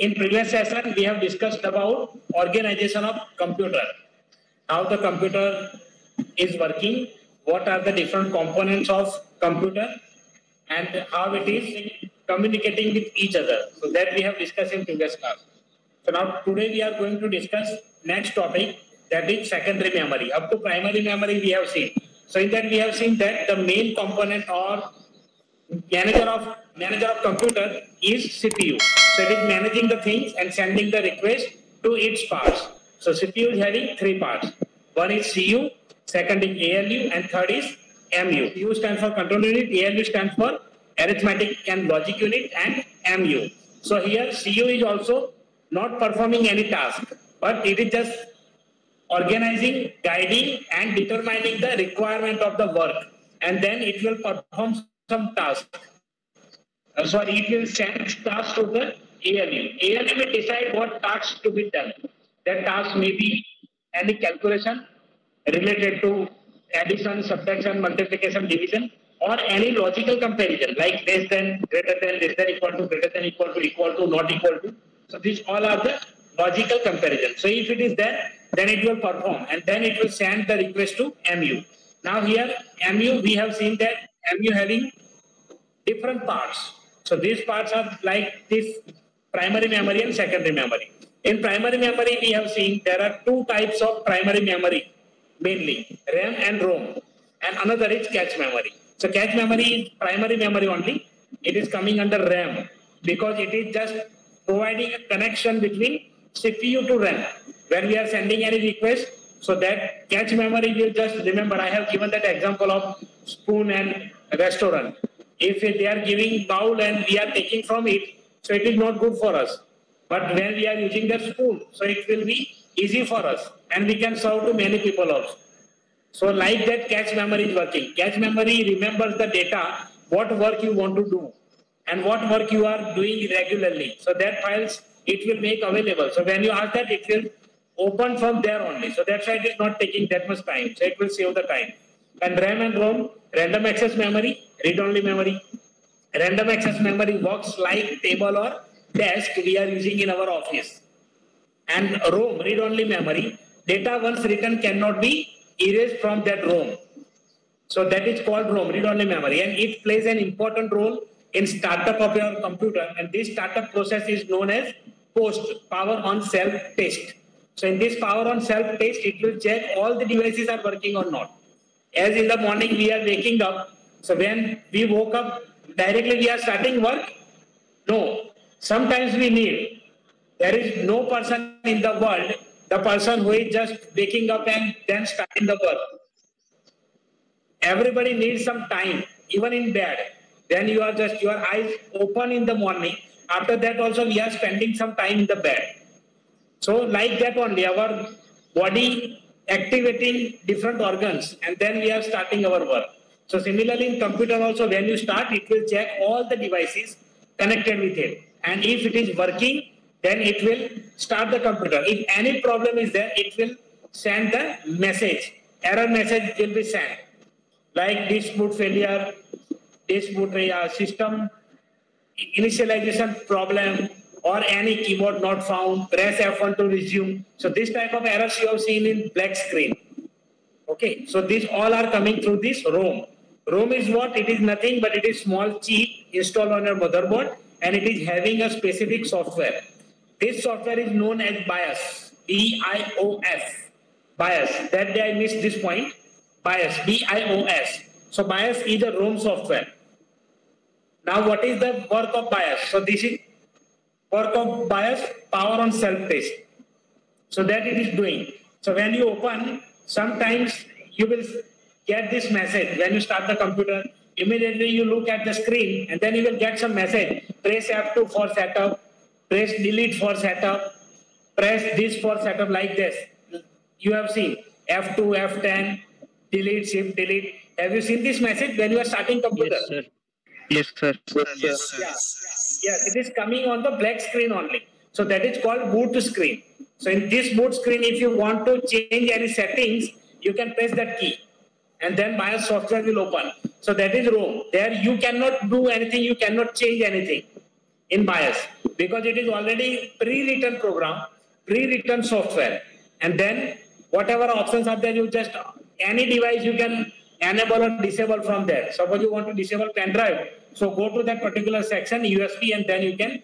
in previous session, we have discussed about organization of computer, how the computer is working, what are the different components of computer, and how it is communicating with each other. So that we have discussed in previous class. So now today we are going to discuss next topic, that is secondary memory. Up to primary memory we have seen. So in that we have seen that the main component or manager of computer is CPU. So it is managing the things and sending the request to its parts. So CPU is having three parts. One is CU, second is ALU, and third is MU. CU stands for control unit, ALU stands for arithmetic and logic unit, and MU. So here CU is also not performing any task, but it is just organizing, guiding, and determining the requirement of the work, and then it will perform some task. It will send tasks to the ALU. ALU will decide what tasks to be done. That task may be any calculation related to addition, subtraction, multiplication, division, or any logical comparison like less than, greater than, less than, equal to, greater than, equal to, not equal to. So these all are the logical comparison. So if it is there, then it will perform, and then it will send the request to MU. Now here MU, we have seen that MU having different parts. So these parts are like this primary memory and secondary memory. In primary memory, we have seen there are two types of primary memory, mainly RAM and ROM, and another is cache memory. So cache memory is primary memory only. It is coming under RAM because it is just providing a connection between CPU to RAM. When we are sending any request, so that cache memory will just remember. I have given that example of spoon and restaurant. If they are giving bowl and we are taking from it, so it is not good for us. But when we are using that spoon, so it will be easy for us, and we can serve to many people also. So like that cache memory is working. Cache memory remembers the data, what work you want to do, and what work you are doing regularly. So that files it will make available. So when you ask that, it will open from there only. So that's why it is not taking that much time. So it will save the time. And RAM and ROM, random access memory, read-only memory. Random access memory works like table or desk we are using in our office. And ROM, read-only memory, data once written cannot be erased from that ROM. So that is called ROM, read-only memory, and it plays an important role in startup of your computer. And this startup process is known as POST, power on self test. So in this power on self test, it will check all the devices are working or not. As in the morning we are waking up, so when we woke up, directly we are starting work? No. Sometimes we need, there is no person in the world, the person who is just waking up and then starting the work. Everybody needs some time, even in bed. Then you are just, your eyes open in the morning. After that also we are spending some time in the bed. So like that only, our body activating different organs, and then we are starting our work. So similarly in computer also, when you start, it will check all the devices connected with it. And if it is working, then it will start the computer. If any problem is there, it will send the message. Error message will be sent. Like disk boot failure, disk boot system initialization problem, or any keyboard not found, press F1 to resume. So this type of errors you have seen in black screen. Okay, so these all are coming through this ROM. ROM is what? It is nothing but it is small chip installed on your motherboard, and it is having a specific software. This software is known as BIOS, B-I-O-S, BIOS. That day I missed this point, BIOS, B-I-O-S. So BIOS is a ROM software. Now what is the work of BIOS? So this is work of BIOS, power on self-test. So that it is doing. So when you open, sometimes you will get this message. When you start the computer, immediately you look at the screen, and then you will get some message. Press F2 for setup, press delete for setup, press this for setup, like this. You have seen F2, F10, delete, shift, delete. Have you seen this message when you are starting computer? Yes, sir. Yes, sir. Yes, sir. Yes, it is coming on the black screen only. So that is called boot screen. So in this boot screen, if you want to change any settings, you can press that key, and then BIOS software will open. So that is ROM. There you cannot do anything, you cannot change anything. in BIOS, because it is already pre-written program, pre-written software, and then whatever options are there, you just any device you can enable or disable from there. Suppose you want to disable pen drive, so go to that particular section USB and then you can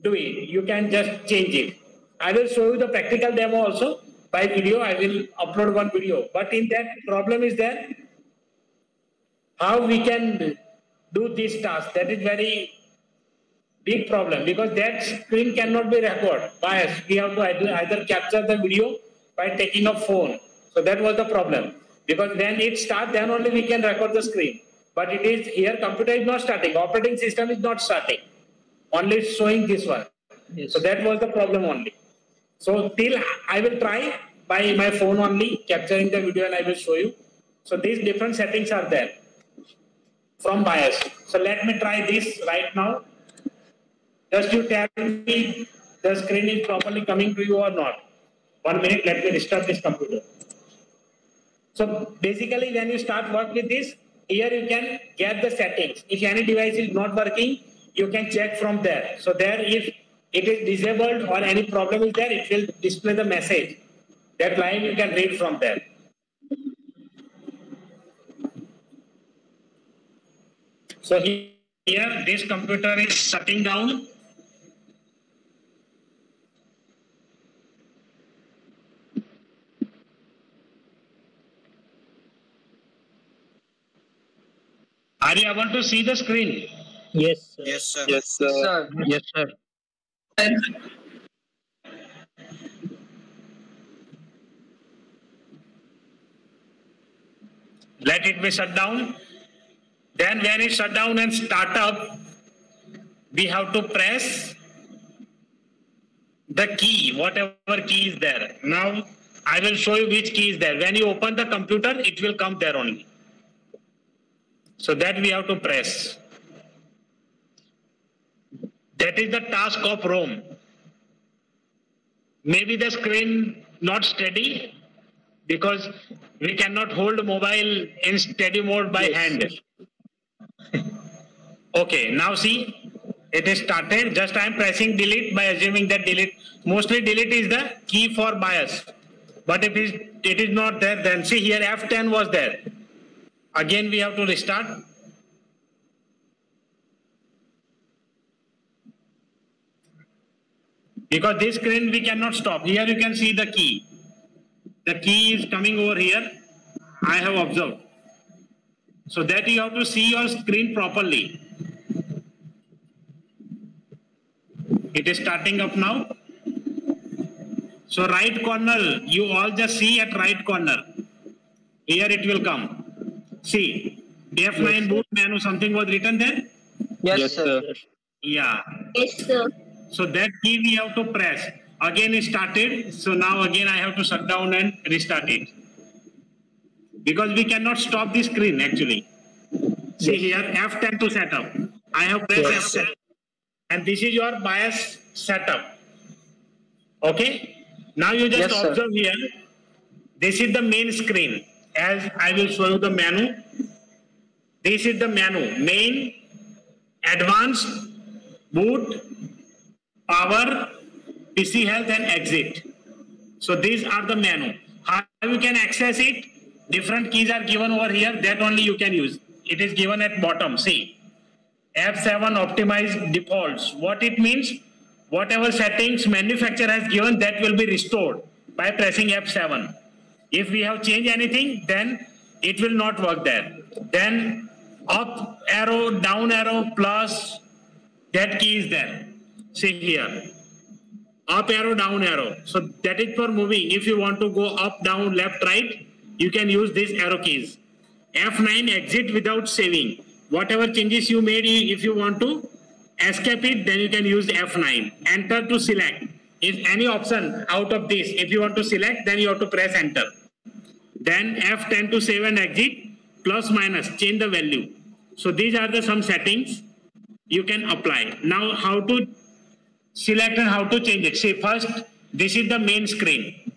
do it. You can just change it. I will show you the practical demo also by video. I will upload one video, but in that problem is there how we can do this task. That is very big problem, because that screen cannot be recorded. BIOS, we have to either capture the video by taking a phone. So that was the problem, because when it starts, then only we can record the screen. But it is here, computer is not starting, operating system is not starting, only showing this one. Yes. So that was the problem only. So till I will try by my phone only capturing the video and I will show you. So these different settings are there from BIOS. So let me try this right now. Just you tell me the screen is properly coming to you or not. 1 minute, let me restart this computer. So basically when you start work with this, here you can get the settings. If any device is not working, you can check from there. So there, if it is disabled or any problem is there, it will display the message. That line you can read from there. So here this computer is shutting down. Are you able to see the screen? Yes, sir. Yes, sir. Yes, sir. Yes, sir. Let it be shut down. Then when it shut down and start up, we have to press the key, whatever key is there. Now I will show you which key is there. When you open the computer, it will come there only. So that we have to press. That is the task of ROM. Maybe the screen not steady, because we cannot hold mobile in steady mode by hand. Okay, now see, it is started. Just I am pressing delete by assuming that delete. Mostly delete is the key for BIOS. But if it is not there, then see here F10 was there. Again we have to restart. Because this screen we cannot stop. Here you can see the key. The key is coming over here. I have observed. So that you have to see your screen properly. It is starting up now. So right corner, you all just see at right corner. Here it will come. See, F9 boot menu, something was written there? Yes, sir. Yeah. Yes, sir. So that key we have to press. Again it started. So now again I have to shut down and restart it. Because we cannot stop the screen actually. See here, F10 to set up. I have pressed F10. And this is your BIOS setup. Okay? Now you just observe here. This is the main screen. As I will show you the menu. This is the menu. Main, advanced, boot, power, PC health and exit. So these are the menu. How you can access it? Different keys are given over here. That only you can use. It is given at bottom. See. F7 optimized defaults. What it means? Whatever settings manufacturer has given, that will be restored by pressing F7. If we have changed anything, then it will not work there. Then up arrow, down arrow, plus, that key is there. See here. Up arrow, down arrow. So that is for moving. If you want to go up, down, left, right, you can use these arrow keys. F9 exit without saving. Whatever changes you made, if you want to escape it, then you can use F9. Enter to select. If any option out of this, if you want to select, then you have to press enter. Then F10 to save and exit, plus minus, change the value. So these are the some settings you can apply. Now how to select and how to change it. See, first, this is the main screen.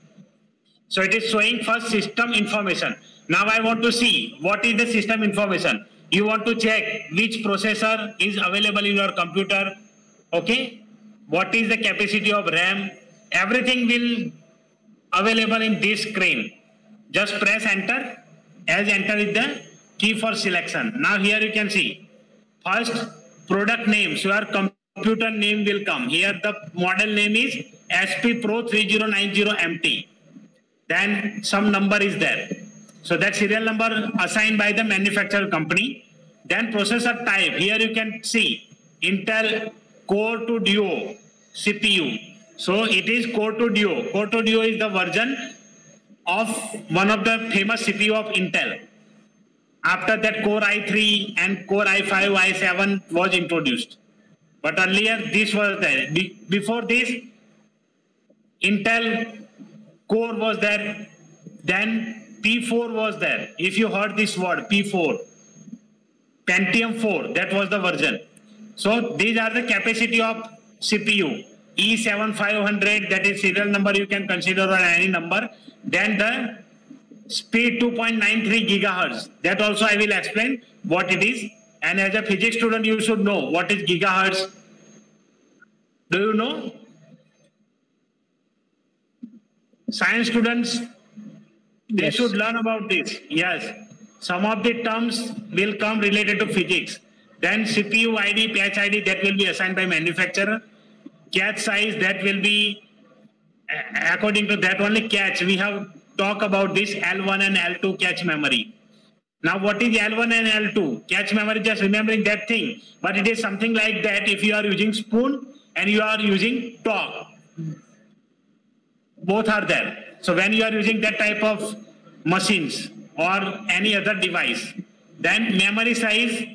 So it is showing first system information. Now I want to see what is the system information. You want to check which processor is available in your computer. Okay, what is the capacity of RAM? Everything will available in this screen. Just press enter, as enter is the key for selection. Now here you can see first product name, so your computer name will come. Here the model name is SP Pro 3090MT. Then some number is there. So that serial number assigned by the manufacturer company. Then processor type, here you can see Intel Core 2 Duo CPU. So it is Core 2 Duo. Core 2 Duo is the version of one of the famous CPU of Intel. After that, Core i3 and Core i5, i7 was introduced. But earlier this was there. Before this, Intel Core was there. Then P4 was there. If you heard this word, P4. Pentium 4, that was the version. So these are the capacity of CPU. E7500, that is serial number you can consider on any number. Then the speed 2.93 gigahertz. That also I will explain what it is. And as a physics student, you should know what is gigahertz. Do you know? Science students, they should learn about this. Yes. Some of the terms will come related to physics. Then CPU ID, patch ID, that will be assigned by manufacturer. Cache size, that will be according to that only cache. We have talked about this L1 and L2 cache memory. Now what is L1 and L2? Cache memory, just remembering that thing. But it is something like that if you are using spoon and you are using torque. Both are there. So when you are using that type of machines or any other device, then memory size,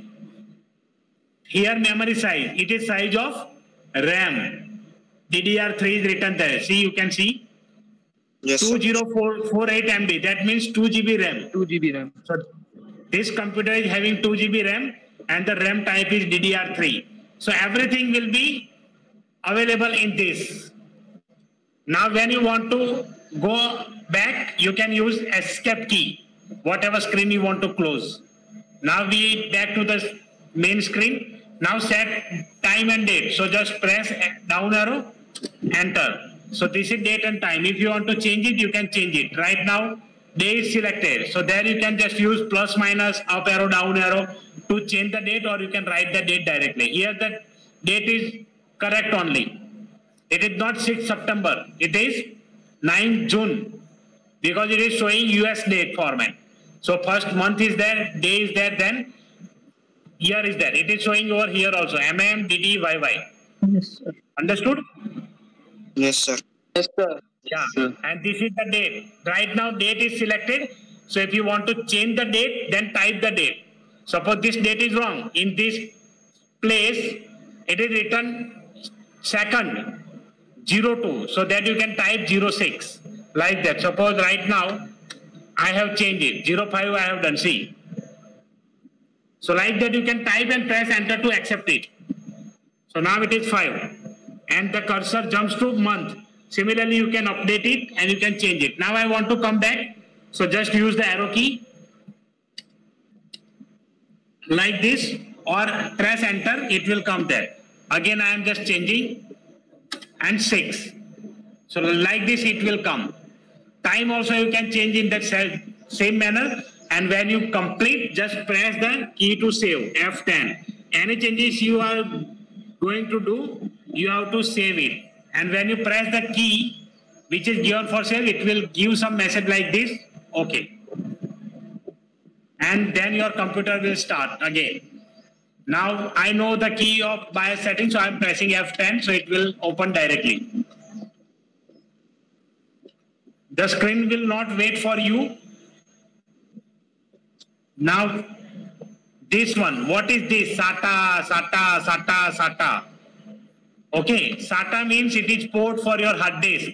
here memory size, it is size of RAM. DDR3 is written there. See, you can see. Yes. 2048 MB. That means 2 GB RAM. 2 GB RAM. So this computer is having 2 GB RAM and the RAM type is DDR3. So everything will be available in this. Now when you want to go back, you can use escape key, whatever screen you want to close. Now we back to the main screen. Now set time and date. So just press down arrow, enter. So this is date and time. If you want to change it, you can change it. Right now, day is selected. So there you can just use plus minus, up arrow, down arrow to change the date, or you can write the date directly. Here the date is correct only. It is not 6 September. It is 9 June because it is showing US date format. So first month is there, day is there, then year is there. It is showing over here also. MMDDYY. Yes, sir. Understood? Yes, sir. Yes, sir. Yeah. Yes, sir. And this is the date. Right now date is selected. So if you want to change the date, then type the date. Suppose this date is wrong. In this place, it is written second 02. So that you can type 06. Like that. Suppose right now I have changed it. 05 I have done. See. So like that you can type and press enter to accept it. So now it is 5. And the cursor jumps to month. Similarly, you can update it and you can change it. Now I want to come back. So just use the arrow key. Like this, or press enter, it will come there. Again, I am just changing. And 6. So like this, it will come. Time also you can change in that same manner. And when you complete, just press the key to save, F10. Any changes you are going to do, you have to save it. And when you press the key, which is given for save, it will give some message like this, okay. And then your computer will start again. Now I know the key of BIOS setting, so I'm pressing F10, so it will open directly. The screen will not wait for you. Now, this one, what is this? SATA, SATA, SATA, SATA. Okay, SATA means it is port for your hard disk.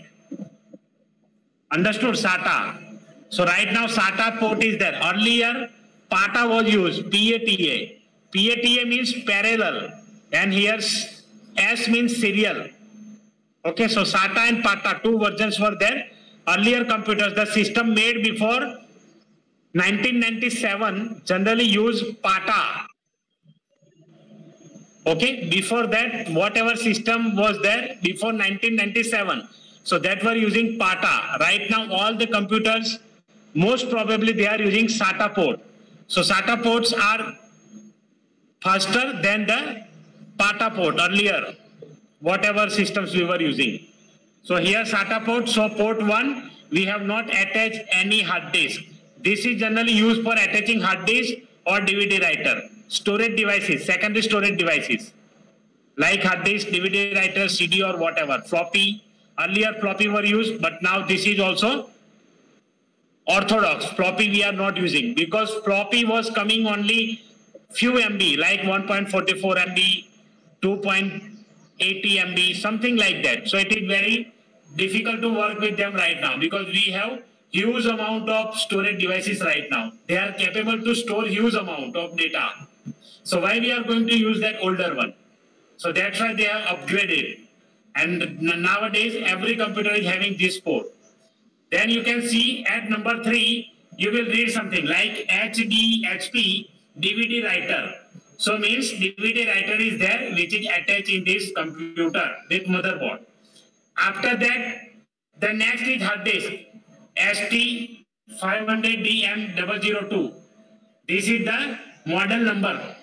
Understood? SATA. So right now SATA port is there. Earlier, PATA was used, PATA. PATA means parallel. And here S means serial. Okay, so SATA and PATA, two versions were there. Earlier computers, the system made before 1997 generally use PATA. Okay, before that, whatever system was there before 1997, so that were using PATA. Right now, all the computers, most probably they are using SATA port. So SATA ports are faster than the PATA port earlier, whatever systems we were using. So here SATA port, so port 1, we have not attached any hard disk. This is generally used for attaching hard disk or DVD writer. Storage devices, secondary storage devices, like hard disk, DVD writer, CD or whatever. Floppy, earlier floppy were used, but now this is also orthodox. Floppy we are not using because floppy was coming only few MB, like 1.44 MB, 2.80 MB, something like that. So it is very difficult to work with them right now because we have huge amount of storage devices right now. They are capable to store huge amount of data. So why we are going to use that older one? So that's why they have upgraded. And nowadays every computer is having this port. Then you can see at number 3, you will read something like HDHP DVD writer. So means DVD writer is there which is attached in this computer with motherboard. After that, the next is hard disk ST500DM002. This is the model number.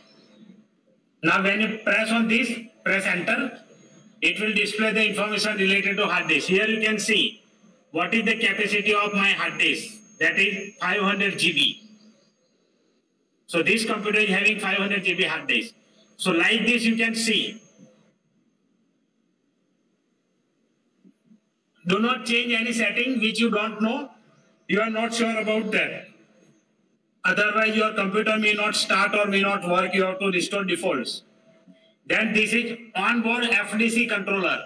Now when you press on this, press enter, it will display the information related to hard disk. Here you can see what is the capacity of my hard disk. That is 500 GB. So this computer is having 500 GB hard disk. So like this you can see. Do not change any setting which you don't know. You are not sure about that. Otherwise your computer may not start or may not work. You have to restore defaults. Then this is onboard FDC controller.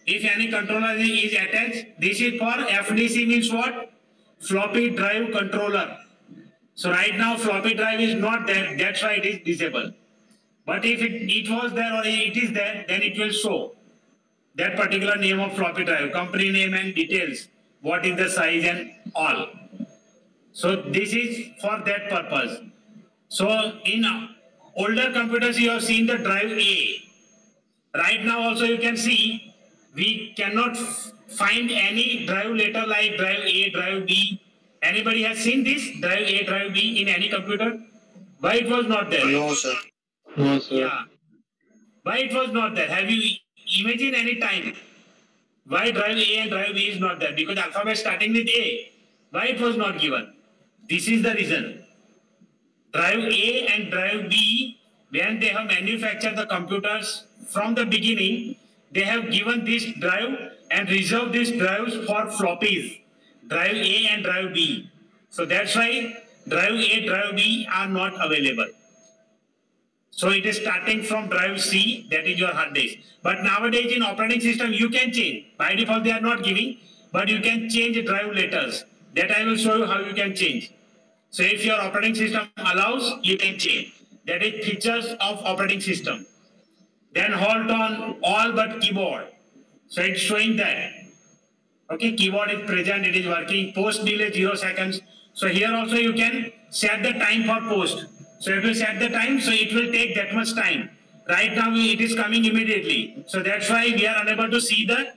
If any controller is attached, this is for FDC means what? Floppy drive controller. So right now floppy drive is not there, that's why it is disabled. But if it was there or it is there, then it will show that particular name of floppy drive, company name and details, what is the size and all. So this is for that purpose. So in older computers you have seen the drive A. Right now also you can see we cannot find any drive letter like drive A, drive B. Anybody has seen this drive A, drive B in any computer? Why it was not there? No, sir. No, sir. Yeah. Why it was not there? Have you imagined any time why drive A and drive B is not there? Because alphabet starting with A. Why it was not given? This is the reason. Drive A and drive B, when they have manufactured the computers from the beginning, they have given this drive and reserved these drives for floppies. Drive A and drive B. So that's why drive A, drive B are not available. So it is starting from drive C, that is your hard disk. But nowadays in operating system, you can change. By default, they are not giving, but you can change drive letters. That I will show you how you can change. So if your operating system allows, you can change. That is features of operating system. Then hold on all but keyboard. So it's showing that. Okay, keyboard is present, it is working. Post delay 0 seconds. So here also you can set the time for post. So if you set the time, so it will take that much time. Right now it is coming immediately. So that's why we are unable to see the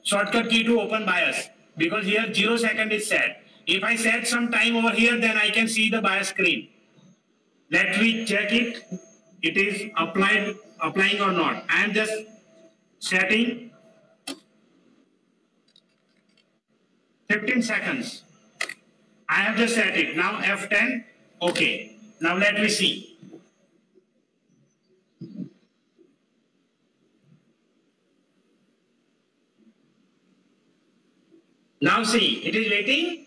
shortcut key to open BIOS. Because here 0 second is set. If I set some time over here, then I can see the BIOS screen. Let me check it. It is applying or not. I am just setting 15 seconds. I have just set it. Now F10. Okay. Now let me see. Now see, it is waiting.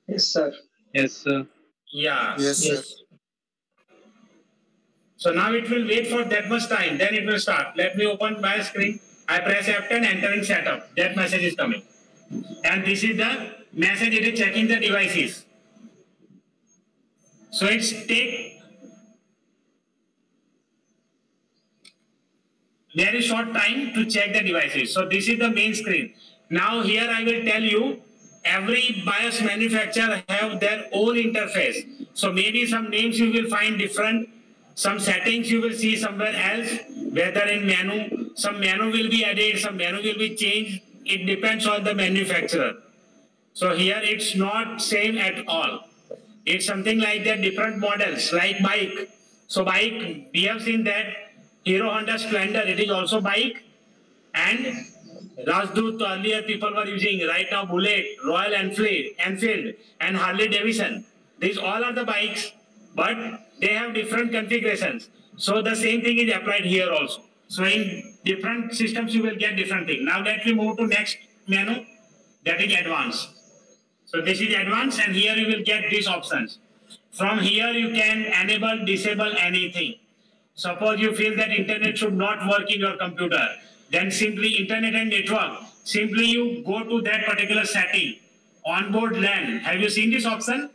Yes, sir. Yes, sir. Yeah. Yes, sir. So now it will wait for that much time. Then it will start. Let me open my screen. I press F10, entering setup. That message is coming. And this is the message. It is checking the devices. So it's take very short time to check the devices. So this is the main screen. Now here I will tell you, every BIOS manufacturer have their own interface. So maybe some names you will find different, Some settings you will see somewhere else, whether in menu, some menu will be added, some menu will be changed. It depends on the manufacturer. So here it's not same at all. It's something like that, different models, like bike. So bike, we have seen that Hero Honda Splendor, it is also bike. And Rajdoot, earlier people were using, right now Bullet, Royal Enfield, and Harley Davidson. These all are the bikes, but they have different configurations. So the same thing is applied here also. So in different systems, you will get different thing. Now let me move to next menu, that is advanced. So this is advanced, and here you will get these options. From here, you can enable, disable anything. Suppose you feel that internet should not work in your computer, then simply internet and network, simply you go to that particular setting, onboard LAN. Have you seen this option?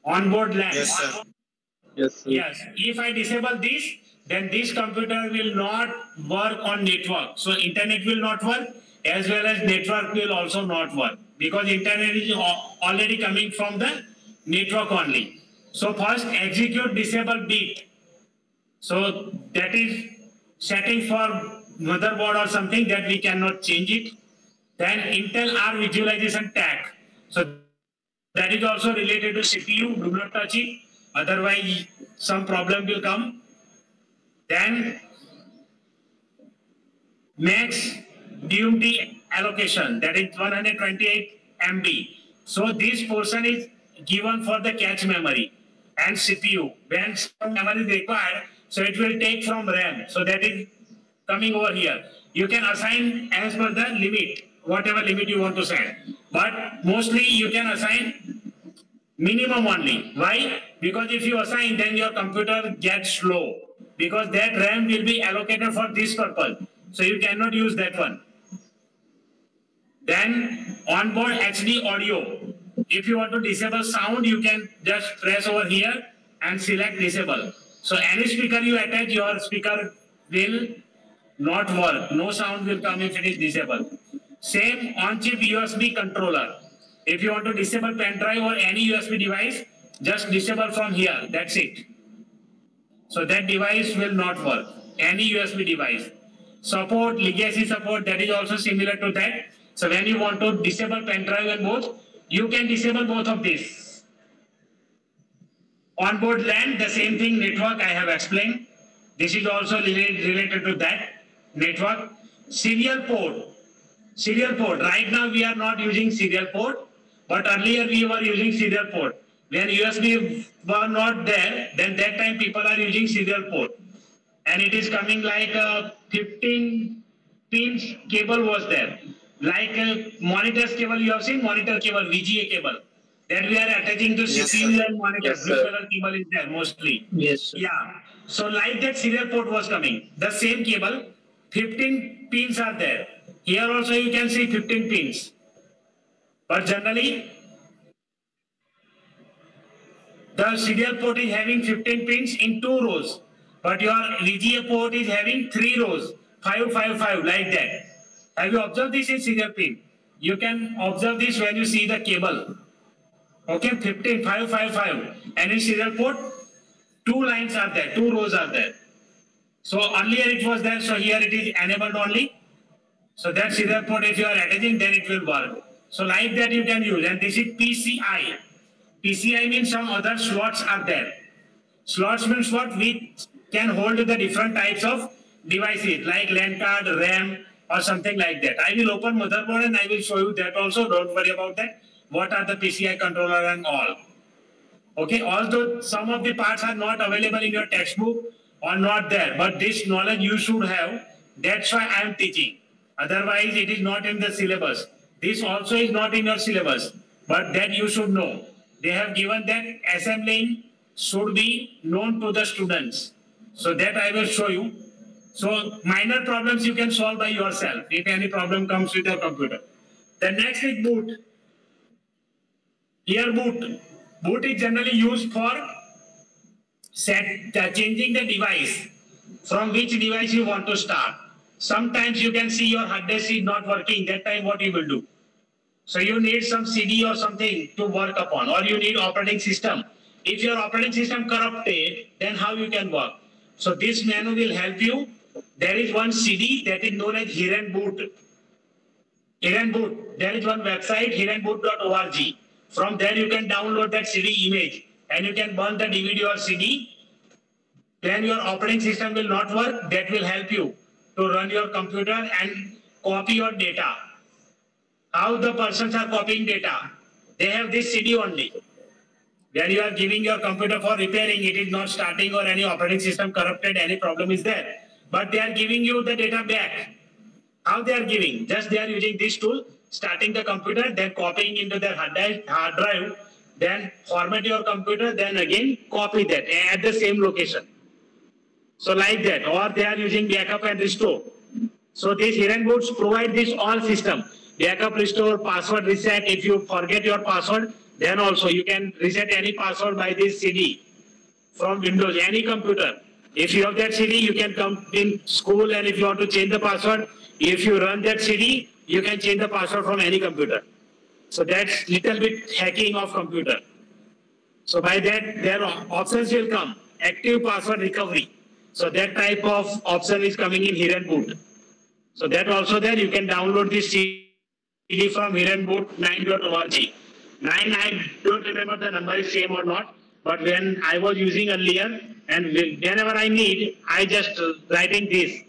Onboard LAN. Yes, sir. Yes, sir. Yes. If I disable this, then this computer will not work on network. So internet will not work, as well as network will also not work, because internet is already coming from the network only. So first execute disable bit. So that is setting for motherboard or something that we cannot change it. Then Intel R visualization tag. So that is also related to CPU. Do not touch it, otherwise some problem will come. Then max DUMD allocation, that is 128 MB. So this portion is given for the cache memory and CPU. When some memory is required, so it will take from RAM. So that is coming over here. You can assign as per the limit, whatever limit you want to set. But mostly you can assign minimum only. Why? Because if you assign, then your computer gets slow, because that RAM will be allocated for this purpose. So you cannot use that one. Then onboard HD audio. If you want to disable sound, you can just press over here and select disable. So any speaker you attach, your speaker will not work. No sound will come if it is disabled. Same on-chip USB controller. If you want to disable pen drive or any USB device, just disable from here. That's it. So that device will not work. Any USB device. Support, legacy support, that is also similar to that. So when you want to disable pen drive and both, you can disable both of these. Onboard LAN, the same thing, network I have explained. This is also related to that. Network. Serial port. Serial port. Right now we are not using serial port, but earlier we were using serial port. When USB were not there, then that time people are using serial port. And it is coming like a 15 pins cable was there. Like monitors cable, you have seen monitor cable, VGA cable. That we are attaching to CPU and monitors. Blue color cable is there mostly. Yes, sir. Yeah. So like that serial port was coming. The same cable, 15 pins are there. Here also you can see 15 pins. But generally, the serial port is having 15 pins in 2 rows. But your VGA port is having 3 rows, 5, 5, 5, like that. Have you observed this in serial pin? You can observe this when you see the cable. Okay, 15, 5, 5, 5. And in serial port, 2 lines are there, 2 rows are there. So earlier it was there, so here it is enabled only. So that serial port, if you are attaching, then it will work. So like that you can use. And this is PCI. PCI means some other slots are there. Slots means what? We can hold the different types of devices like LAN card, RAM, or something like that. I will open motherboard and I will show you that also. Don't worry about that. What are the PCI controller and all. Okay, although some of the parts are not available in your textbook or not there, but this knowledge you should have. That's why I am teaching. Otherwise, it is not in the syllabus. This also is not in your syllabus, but that you should know. They have given that assembling should be known to the students. So that I will show you. So minor problems you can solve by yourself if any problem comes with your computer. The next is boot. Here boot. Boot is generally used for changing the device from which device you want to start. Sometimes you can see your hard disk is not working. That time what you will do? So you need some CD or something to work upon, or you need operating system. if your operating system corrupted, then how you can work? So this menu will help you. There is one CD that is known as HirenBoot. HirenBoot. There is one website, hirenboot.org. From there you can download that CD image and you can burn the DVD or CD. Then your operating system will not work. That will help you to run your computer and copy your data. How the persons are copying data? They have this CD only. When you are giving your computer for repairing, it is not starting or any operating system corrupted, any problem is there. But they are giving you the data back. How they are giving? Just they are using this tool, starting the computer, then copying into their hard drive, then format your computer, then again copy that at the same location. So like that, or they are using backup and restore. So these HirenBoots provide this all system. Backup, restore, password reset. If you forget your password, then also you can reset any password by this CD from Windows, any computer. If you have that CD, you can come in school and if you want to change the password, if you run that CD, you can change the password from any computer. So that's little bit hacking of computer. So by that, their options will come. Active password recovery. So that type of option is coming in HirenBoot. So that also there, you can download this CD from hirenboot9.org. 9, I don't remember the number is same or not, but when I was using earlier, and whenever I need, I just writing this.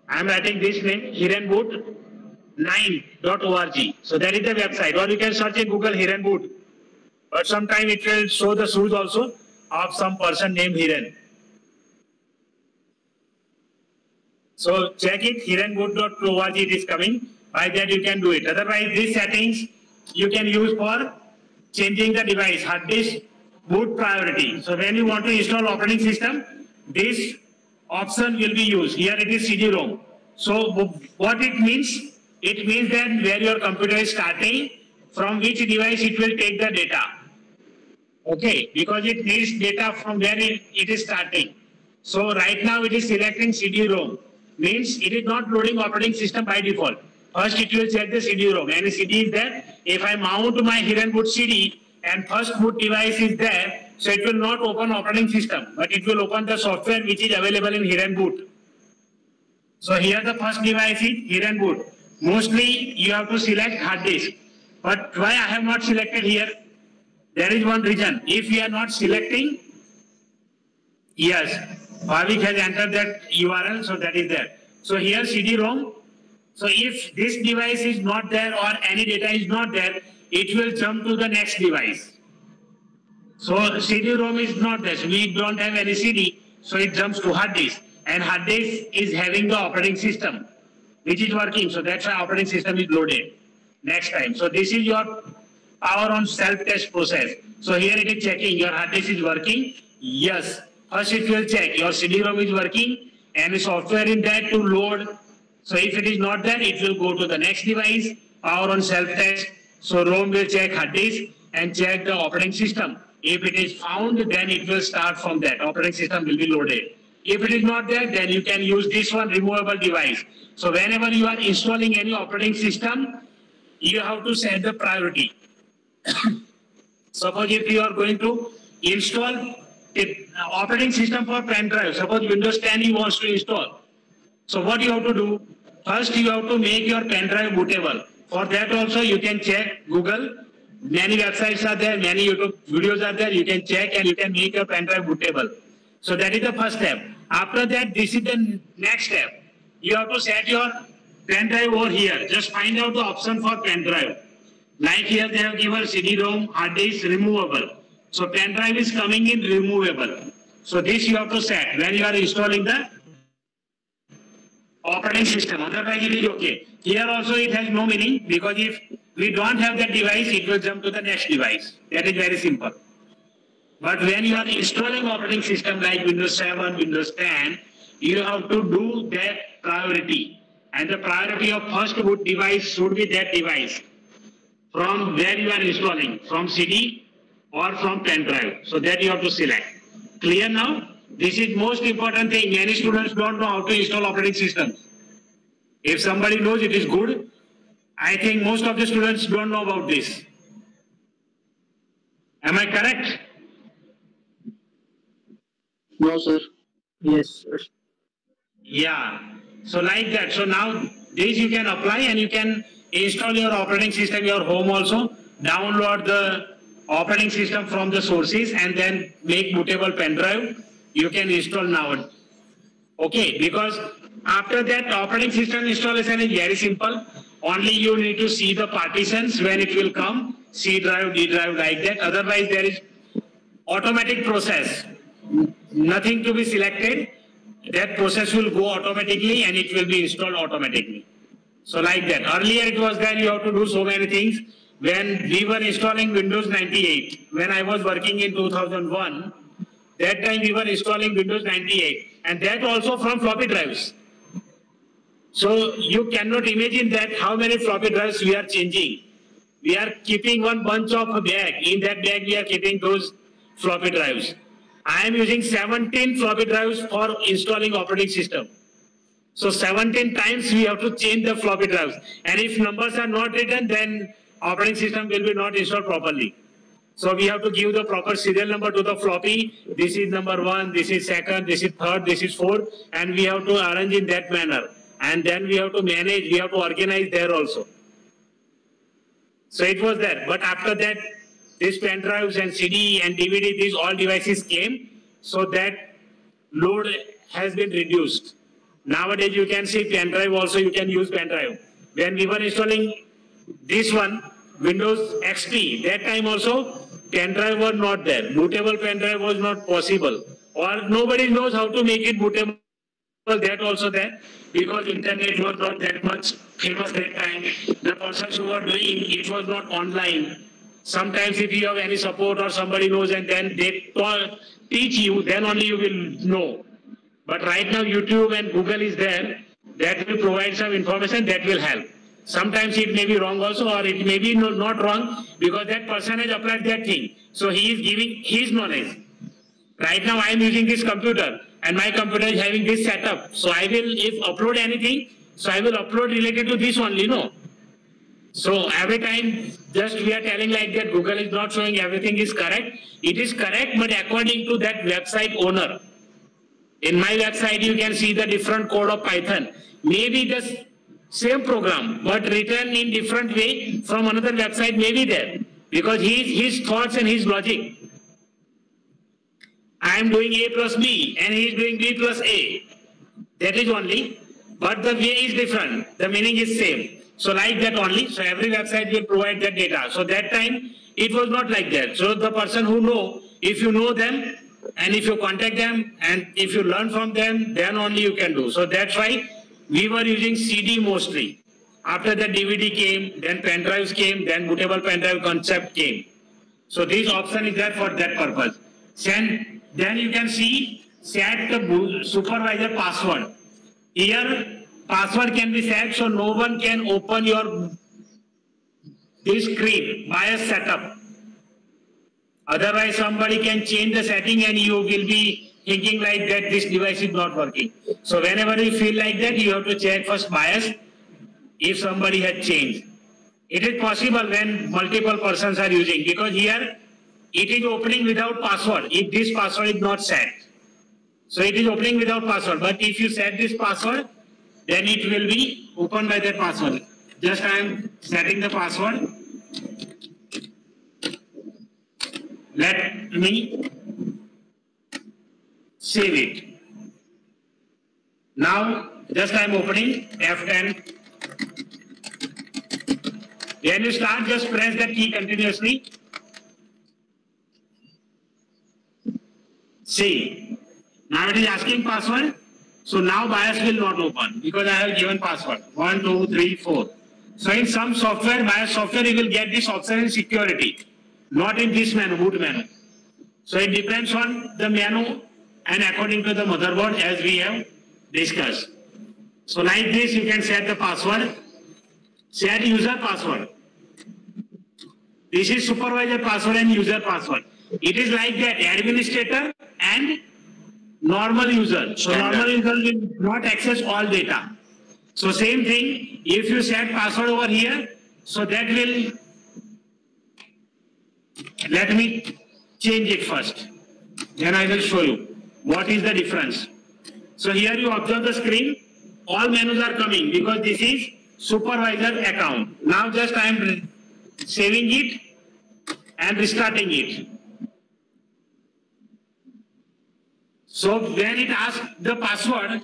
I am writing this name, hirenboot9.org. So that is the website, or you can search in Google HirenBoot. But sometime it will show the shoes also of some person named Hiren. So check it, hirenboot.org it is coming. By that you can do it. Otherwise, these settings you can use for changing the device, hard disk, boot priority. So when you want to install operating system, this option will be used. Here it is CD-ROM. So what it means? It means that where your computer is starting, from which device it will take the data. Okay, because it needs data from where it is starting. So right now it is selecting CD-ROM. Means it is not loading operating system by default. First it will check the CD-ROM. Any CD is there. If I mount my HirenBoot CD and first boot device is there, so it will not open operating system, but it will open the software which is available in HirenBoot. So here the first device is HirenBoot. Mostly you have to select hard disk. But why I have not selected here? There is one reason. If we are not selecting, yes, Bhavik has entered that URL, so that is there. So here CD-ROM. So if this device is not there or any data is not there, it will jump to the next device. So CD-ROM is not there. So we don't have any CD, so it jumps to hard disk. And hard disk is having the operating system, which is working. So that's why operating system is loaded next time. So this is your power on self-test process. So here it is checking your hard disk is working. Yes. First it will check your CD-ROM is working and the software in that to load. So if it is not there, it will go to the next device, power on self-test. So ROM will check hard disk and check the operating system. If it is found, then it will start from that. Operating system will be loaded. If it is not there, then you can use this one, removable device. So whenever you are installing any operating system, you have to set the priority. Suppose if you are going to install operating system for pen drive, suppose Windows 10 you want to install. So what you have to do? First you have to make your pen drive bootable. For that also you can check Google. Many websites are there, many YouTube videos are there. You can check and you can make your pen drive bootable. So that is the first step. After that, this is the next step. You have to set your pen drive over here. Just find out the option for pen drive. Like here they have given CD-ROM, hard disk, removable. So pen drive is coming in removable. So this you have to set when you are installing the operating system. Otherwise it is okay. Here also it has no meaning because if we don't have that device, it will jump to the next device. That is very simple. But when you are installing operating system like Windows 7, Windows 10, you have to do that priority. And the priority of first boot device should be that device from where you are installing, from CD or from pen drive. So that you have to select. Clear now? This is most important thing. Many students don't know how to install operating systems. If somebody knows, it is good. I think most of the students don't know about this. Am I correct? No, sir. Yes, sir. Yeah. So like that. So now this you can apply and you can install your operating system your home also. Download the operating system from the sources and then make bootable pen drive. You can install now. Okay, because after that operating system installation is very simple. Only you need to see the partitions when it will come, C drive, D drive like that. Otherwise there is automatic process. Nothing to be selected. That process will go automatically and it will be installed automatically. So like that. Earlier it was that you have to do so many things. When we were installing Windows 98, when I was working in 2001, that time we were installing Windows 98 and that also from floppy drives. So you cannot imagine that how many floppy drives we are changing. We are keeping one bunch of a bag. In that bag we are keeping those floppy drives. I am using 17 floppy drives for installing operating system. So 17 times we have to change the floppy drives. And if numbers are not written, then operating system will be not installed properly. So we have to give the proper serial number to the floppy. This is number 1, this is 2nd, this is 3rd, this is 4th, and we have to arrange in that manner. And then we have to manage, we have to organize there also. So it was there. But after that, these pen drives and CD and DVD, these all devices came, so that load has been reduced. Nowadays you can see pen drive also, you can use pen drive. When we were installing this one, Windows XP, that time also pen drive was not there. Bootable pen drive was not possible. Or nobody knows how to make it bootable, that also there, because internet was not that much famous that time. The persons who were doing it was not online. Sometimes if you have any support or somebody knows and then they teach you, then only you will know. But right now YouTube and Google is there, that will provide some information that will help. Sometimes it may be wrong also, or it may be not wrong because that person has applied that thing. So he is giving his knowledge. Right now I am using this computer and my computer is having this setup. So I will, if upload anything, so I will upload related to this only, no? So every time just we are telling like that Google is not showing everything is correct. It is correct, but according to that website owner. In my website you can see the different code of Python. Maybe the same program, but written in different way from another website may be there. Because his thoughts and his logic. I am doing A plus B and he is doing B plus A. That is only, but the way is different. The meaning is same. So like that only. So every website will provide that data. So that time it was not like that. So the person who know, if you know them and if you contact them and if you learn from them, then only you can do. So that's why we were using CD mostly. After that DVD came, then pen drives came, then bootable pen drive concept came. So this option is there for that purpose. Then you can see set the supervisor password. Here password can be set so no one can open this screen by a setup. Otherwise somebody can change the setting and you will be thinking like that this device is not working. So whenever you feel like that, you have to check first BIOS if somebody has changed. It is possible when multiple persons are using, because here it is opening without password if this password is not set. So it is opening without password, but if you set this password, then it will be opened by that password. Just I am setting the password. Let me save it. Now just I am opening F10. When you start, just press that key continuously. See, now it is asking password. So now BIOS will not open because I have given password 1, 2, 3, 4. So in some software, BIOS software, you will get this option in security, not in this menu, boot menu. So it depends on the menu and according to the motherboard as we have discussed. So like this, you can set the password, set user password. This is supervisor password and user password. It is like that, administrator and normal user. So normal user will not access all data. So same thing, if you set password over here, so that will, let me change it first. Then I will show you. what is the difference. So here you observe the screen, all menus are coming because this is supervisor account. Now just I am saving it and restarting it. So when it asks the password,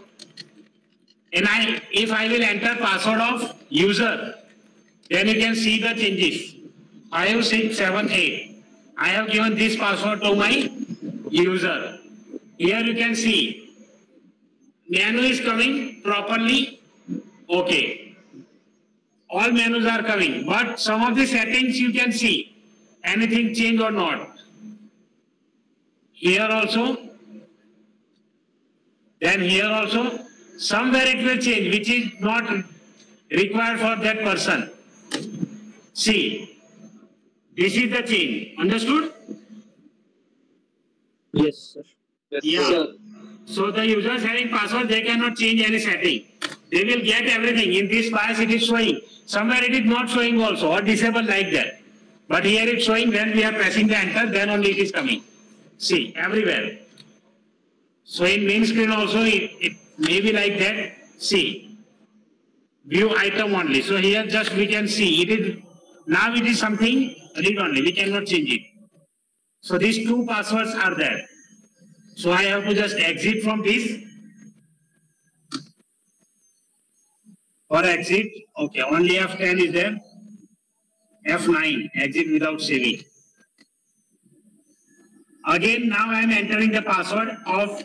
and if I will enter password of user, then you can see the changes. 5, 6, 7, 8. I have given this password to my user. Here you can see menu is coming properly. Okay. All menus are coming, but some of the settings you can see anything change or not. Here also, then here also, somewhere it will change, which is not required for that person. See, this is the change. Understood? Yes, sir. Yes, Yeah. sir. So the users having password, they cannot change any setting. They will get everything. In this bias it is showing. Somewhere it is not showing also or disabled like that. But here it's showing when we are pressing the enter, then only it is coming. See, everywhere. So in main screen also it may be like that. See, view item only. So here just we can see it is, now it is something read only. We cannot change it. So these two passwords are there. So I have to just exit from this. Or exit. Okay, only F10 is there. F9, exit without saving. Again, now I am entering the password of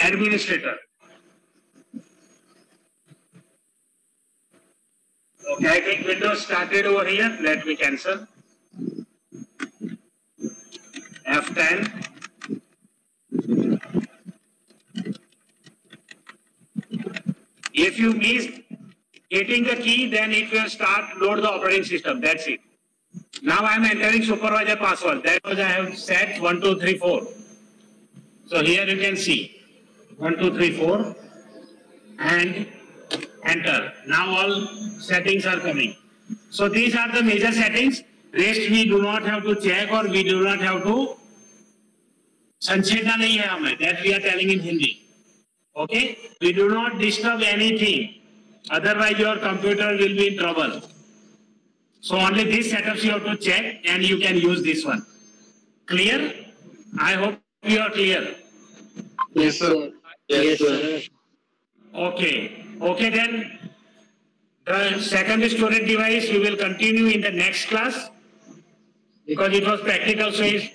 administrator. Okay, I think Windows started over here. Let me cancel. F10. If you miss hitting the key, then it will start load the operating system. That's it. Now I am entering supervisor password. That was I have set 1, 2, 3, 4. So here you can see 1, 2, 3, 4 and enter. Now all settings are coming. So these are the major settings. Rest we do not have to check or we do not have to संछेड़ना नहीं है हमें. That we are telling in Hindi. Okay? We do not disturb anything. Otherwise your computer will be in trouble. So only these setups you have to check and you can use this one. Clear? I hope you are clear. Yes, sir. Yes, sir. Okay. Okay then. The second storage device we will continue in the next class because it was practical, so it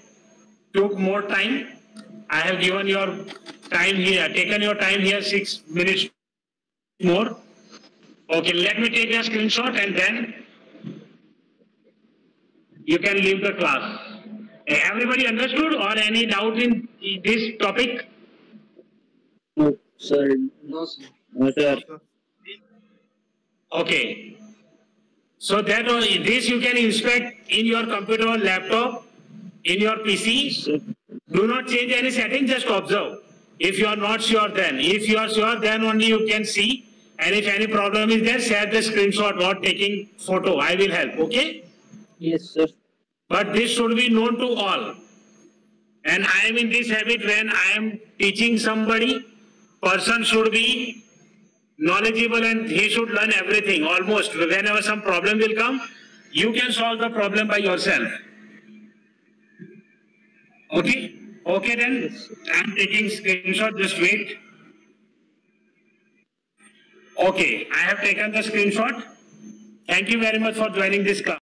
took more time. I have given your time here, taken your time here 6 minutes more. Okay, let me take a screenshot and then you can leave the class. Everybody understood or any doubt in this topic? No, sir. No, sir. No, sir. Okay. So that this you can inspect in your computer or laptop, in your PC. Do not change any setting, just observe. If you are not sure then. If you are sure, then only you can see. And if any problem is there, share the screenshot or taking photo. I will help. Okay? Yes, sir. But this should be known to all. And I am in this habit when I am teaching somebody, person should be knowledgeable and he should learn everything almost. Whenever some problem will come, you can solve the problem by yourself. Okay? Okay then, I am taking screenshot, just wait. Okay, I have taken the screenshot. Thank you very much for joining this class.